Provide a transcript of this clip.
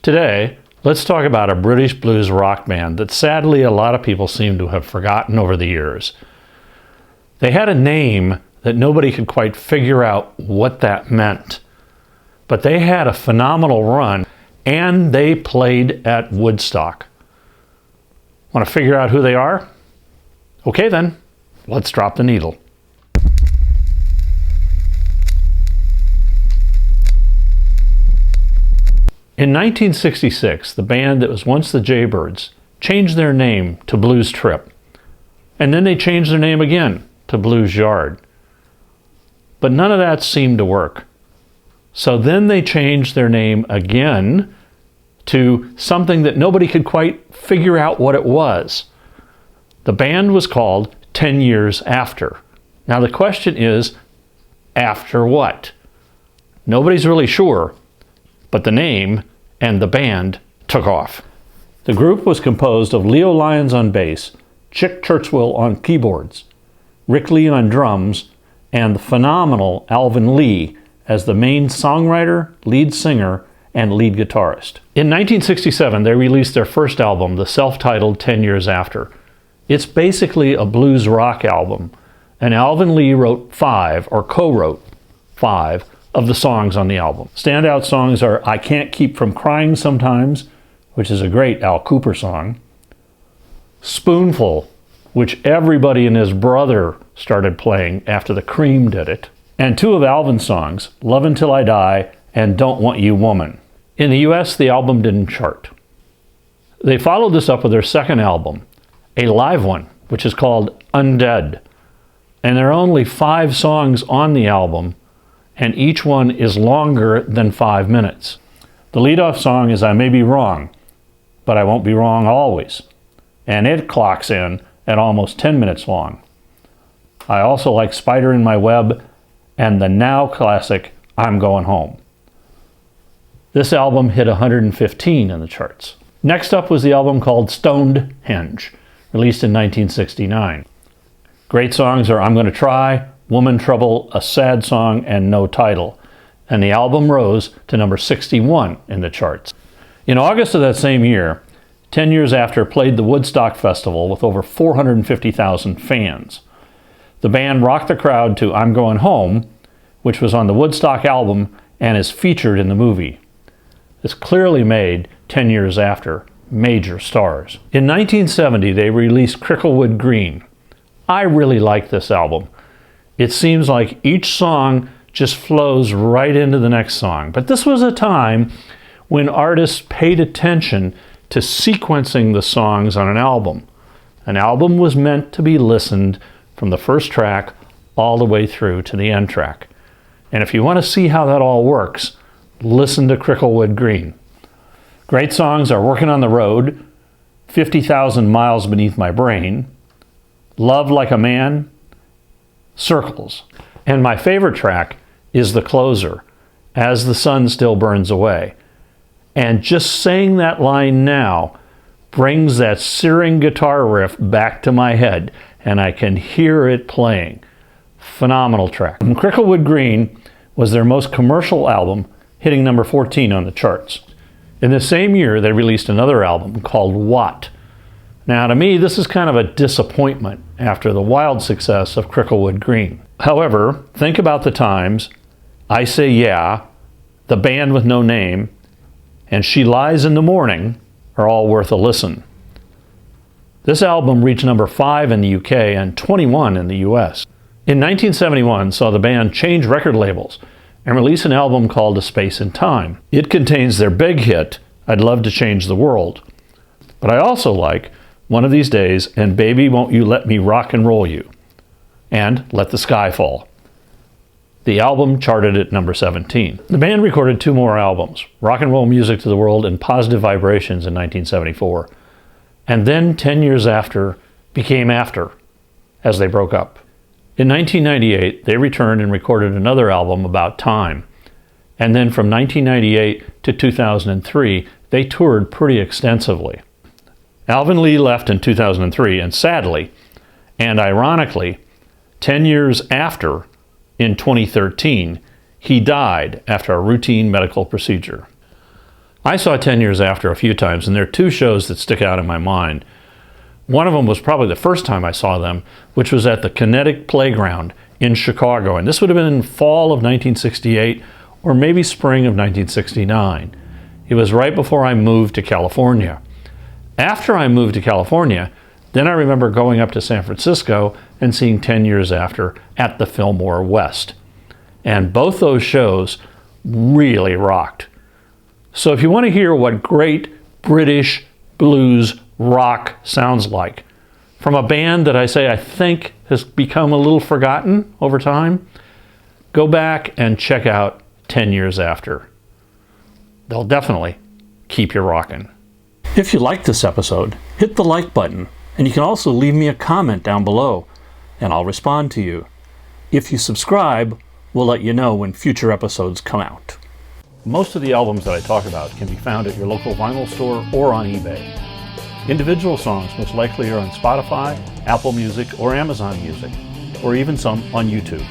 Today, let's talk about a British blues rock band that sadly a lot of people seem to have forgotten over the years. They had a name that nobody could quite figure out what that meant. But they had a phenomenal run, and they played at Woodstock. Want to figure out who they are? Okay then, let's drop the needle. In 1966, the band that was once the Jaybirds changed their name to Blues Trip. And then they changed their name again to Blues Yard. But none of that seemed to work. So then they changed their name again to something that nobody could quite figure out what it was. The band was called 10 Years After. Now the question is, after what? Nobody's really sure, but the name and the band took off. The group was composed of Leo Lyons on bass, Chick Churchwell on keyboards, Rick Lee on drums, and the phenomenal Alvin Lee as the main songwriter, lead singer, and lead guitarist. In 1967, they released their first album, the self-titled 10 Years After. It's basically a blues rock album, and Alvin Lee wrote co-wrote five of the songs on the album. Standout songs are I Can't Keep From Crying Sometimes, which is a great Al Kooper song, Spoonful, which everybody and his brother started playing after the Cream did it, and two of Alvin's songs, Love Until I Die and Don't Want You Woman. In the US, the album didn't chart. They followed this up with their second album, a live one, which is called Undead. And there are only 5 songs on the album, and each one is longer than 5 minutes. The lead-off song is I May Be Wrong, but I Won't Be Wrong Always. And it clocks in at almost 10 minutes long. I also like Spider in My Web and the now classic I'm Going Home. This album hit 115 in the charts. Next up was the album called Stonehenge, released in 1969. Great songs are I'm Gonna Try, Woman Trouble, A Sad Song, and No Title. And the album rose to number 61 in the charts. In August of that same year, 10 Years After played the Woodstock Festival with over 450,000 fans. The band rocked the crowd to I'm Going Home, which was on the Woodstock album and is featured in the movie. This clearly made 10 Years After major stars. In 1970, they released Cricklewood Green. I really like this album. It seems like each song just flows right into the next song. But this was a time when artists paid attention to sequencing the songs on an album. An album was meant to be listened from the first track all the way through to the end track. And if you want to see how that all works, listen to Cricklewood Green. Great songs are Working on the Road, 50,000 Miles Beneath My Brain, Love Like a Man, Circles. And my favorite track is the closer, As the Sun Still Burns Away. And just saying that line now brings that searing guitar riff back to my head, and I can hear it playing. Phenomenal track. And Cricklewood Green was their most commercial album, hitting number 14 on the charts. In the same year, they released another album called What. Now, to me, this is kind of a disappointment after the wild success of Cricklewood Green. However, think about the times, I Say Yeah, The Band with No Name, and She Lies in the Morning are all worth a listen. This album reached number 5 in the UK and 21 in the US. In 1971, saw the band change record labels and release an album called A Space in Time. It contains their big hit, I'd Love to Change the World. But I also like One of These Days and Baby Won't You Let Me Rock and Roll You, and Let the Sky Fall. The album charted at number 17. The band recorded 2 more albums, Rock and Roll Music to the World and Positive Vibrations in 1974. And then 10 Years After became After, as they broke up. In 1998, they returned and recorded another album about time. And then from 1998 to 2003, they toured pretty extensively. Alvin Lee left in 2003, and sadly, and ironically, 10 years after, in 2013, he died after a routine medical procedure. I saw 10 Years After a few times, and there are two shows that stick out in my mind. One of them was probably the first time I saw them, which was at the Kinetic Playground in Chicago. And this would have been in fall of 1968 or maybe spring of 1969. It was right before I moved to California. After I moved to California, then I remember going up to San Francisco and seeing 10 Years After at the Fillmore West. And both those shows really rocked. So if you want to hear what great British blues rock sounds like from a band that I think has become a little forgotten over time, go back and check out 10 Years After. They'll definitely keep you rocking. If you liked this episode, hit the like button, and you can also leave me a comment down below, and I'll respond to you. If you subscribe, we'll let you know when future episodes come out. Most of the albums that I talk about can be found at your local vinyl store or on eBay. Individual songs most likely are on Spotify, Apple Music, or Amazon Music, or even some on YouTube.